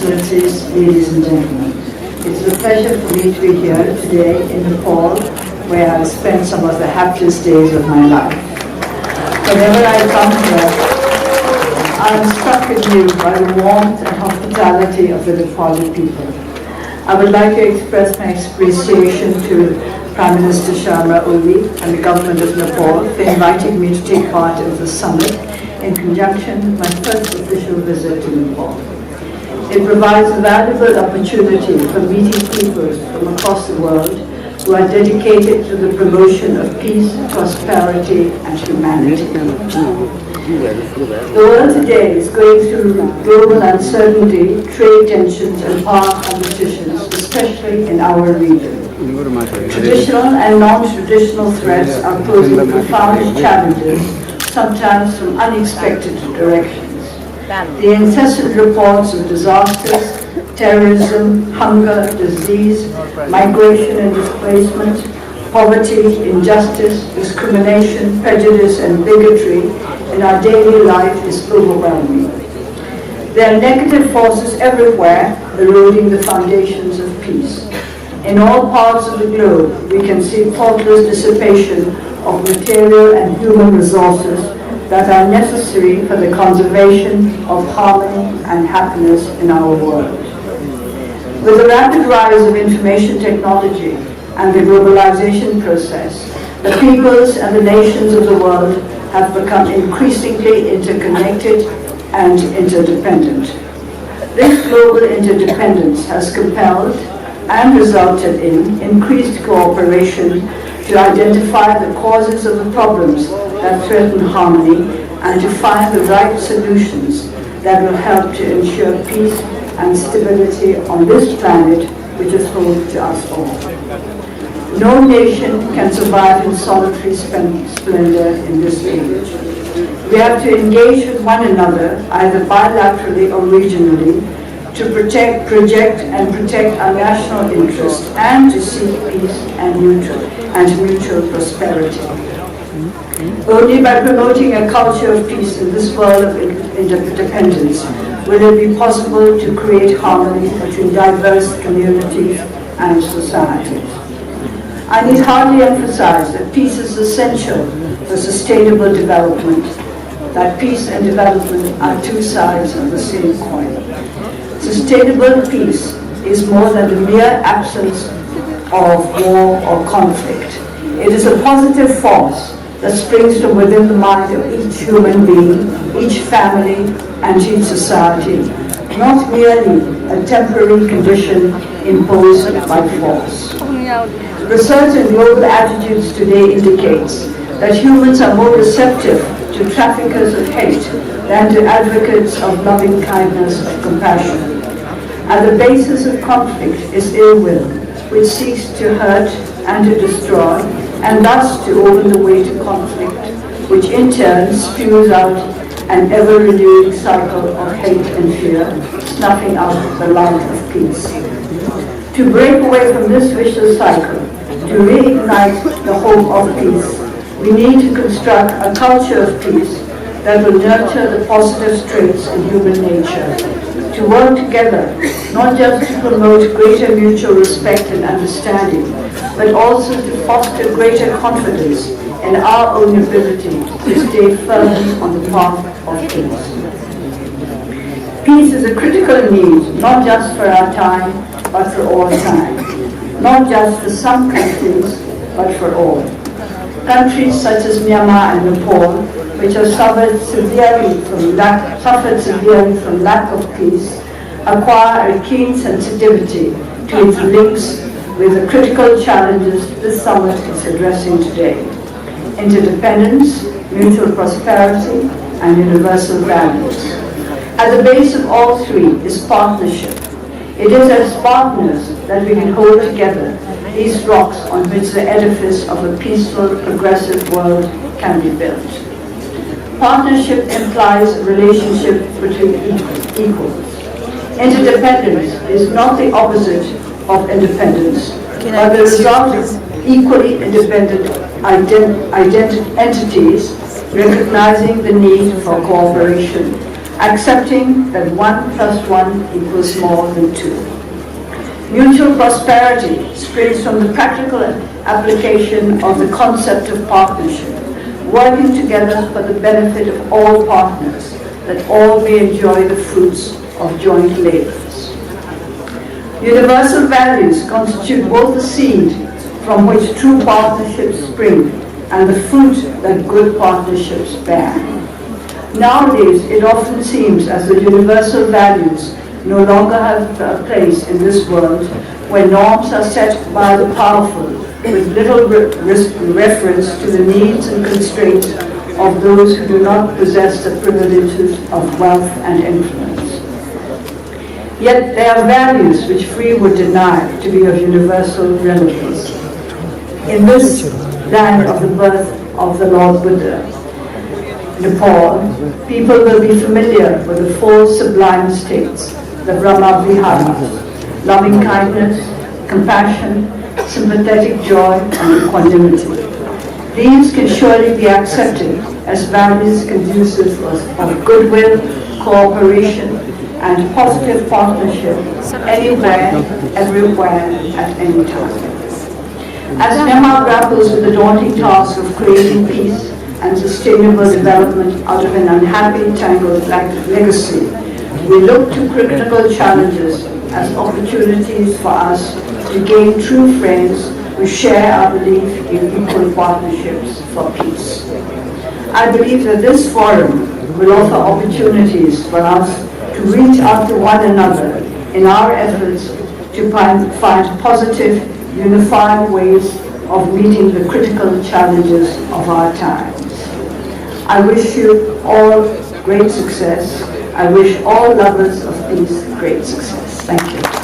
Excellencies, ladies and gentlemen. It's a pleasure for me to be here today in Nepal, where I've spent some of the happiest days of my life. Whenever I come here, I'm struck anew by the warmth and hospitality of the Nepali people. I would like to express my appreciation to Prime Minister Sharma Oli and the government of Nepal for inviting me to take part in the summit in conjunction with my first official visit to Nepal. It provides a valuable opportunity for meeting people from across the world who are dedicated to the promotion of peace, prosperity, and humanity. The world today is going through global uncertainty, trade tensions, and power competitions, especially in our region. Traditional and non-traditional threats are posing profound challenges, sometimes from unexpected directions. The incessant reports of disasters, terrorism, hunger, disease, migration and displacement, poverty, injustice, discrimination, prejudice and bigotry in our daily life is overwhelming. There are negative forces everywhere eroding the foundations of peace. In all parts of the globe, we can see thoughtless dissipation of material and human resources that are necessary for the conservation of harmony and happiness in our world. With the rapid rise of information technology and the globalization process, the peoples and the nations of the world have become increasingly interconnected and interdependent. This global interdependence has compelled and resulted in increased cooperation to identify the causes of the problems that threaten harmony and to find the right solutions that will help to ensure peace and stability on this planet which is home to us all. No nation can survive in solitary splendor in this age. We have to engage with one another, either bilaterally or regionally, to project our national interests and to seek peace and mutual prosperity. Only by promoting a culture of peace in this world of interdependence will it be possible to create harmony between diverse communities and societies. I need hardly emphasize that peace is essential for sustainable development, that peace and development are two sides of the same coin. Sustainable peace is more than the mere absence of war or conflict. It is a positive force that springs from within the mind of each human being, each family, and each society, not merely a temporary condition imposed by force. Research in global attitudes today indicates that humans are more receptive to traffickers of hate than to advocates of loving kindness and compassion. At the basis of conflict is ill will, which seeks to hurt and to destroy, and thus to open the way to conflict, which in turn spews out an ever-renewing cycle of hate and fear, snuffing out the light of peace. To break away from this vicious cycle, to reignite the hope of peace, we need to construct a culture of peace that will nurture the positive traits in human nature, to work together, not just to promote greater mutual respect and understanding, but also to foster greater confidence in our own ability to stay firmly on the path of peace. Peace is a critical need, not just for our time, but for all time. Not just for some countries, but for all. Countries such as Myanmar and Nepal, which have suffered severely from lack of peace, acquire a keen sensitivity to its links with the critical challenges this summit is addressing today: interdependence, mutual prosperity, and universal values. At the base of all three is partnership. It is as partners that we can hold together these rocks on which the edifice of a peaceful, progressive world can be built. Partnership implies a relationship between equals. Interdependence is not the opposite of independence, but the result of equally independent entities recognizing the need for cooperation accepting that 1 + 1 equals more than 2. Mutual prosperity springs from the practical application of the concept of partnership, working together for the benefit of all partners, that all may enjoy the fruits of joint labors. Universal values constitute both the seed from which true partnerships spring and the fruit that good partnerships bear. Nowadays, it often seems as though universal values no longer have a place in this world, where norms are set by the powerful with little reference to the needs and constraints of those who do not possess the privileges of wealth and influence. Yet there are values which free would deny to be of universal relevance. In this land of the birth of the Lord Buddha, Nepal, people will be familiar with the 4 sublime states, the Brahma Viharas: loving kindness, compassion, sympathetic joy, and equanimity. These can surely be accepted as values conducive of goodwill, cooperation, and positive partnership anywhere, everywhere, at any time. As Nepal grapples with the daunting task of creating peace and sustainable development out of an unhappy, tangled legacy, we look to critical challenges as opportunities for us to gain true friends who share our belief in equal partnerships for peace. I believe that this forum will offer opportunities for us to reach out to one another in our efforts to find positive, unified ways of meeting the critical challenges of our times. I wish you all great success. I wish all lovers of peace great success. Thank you.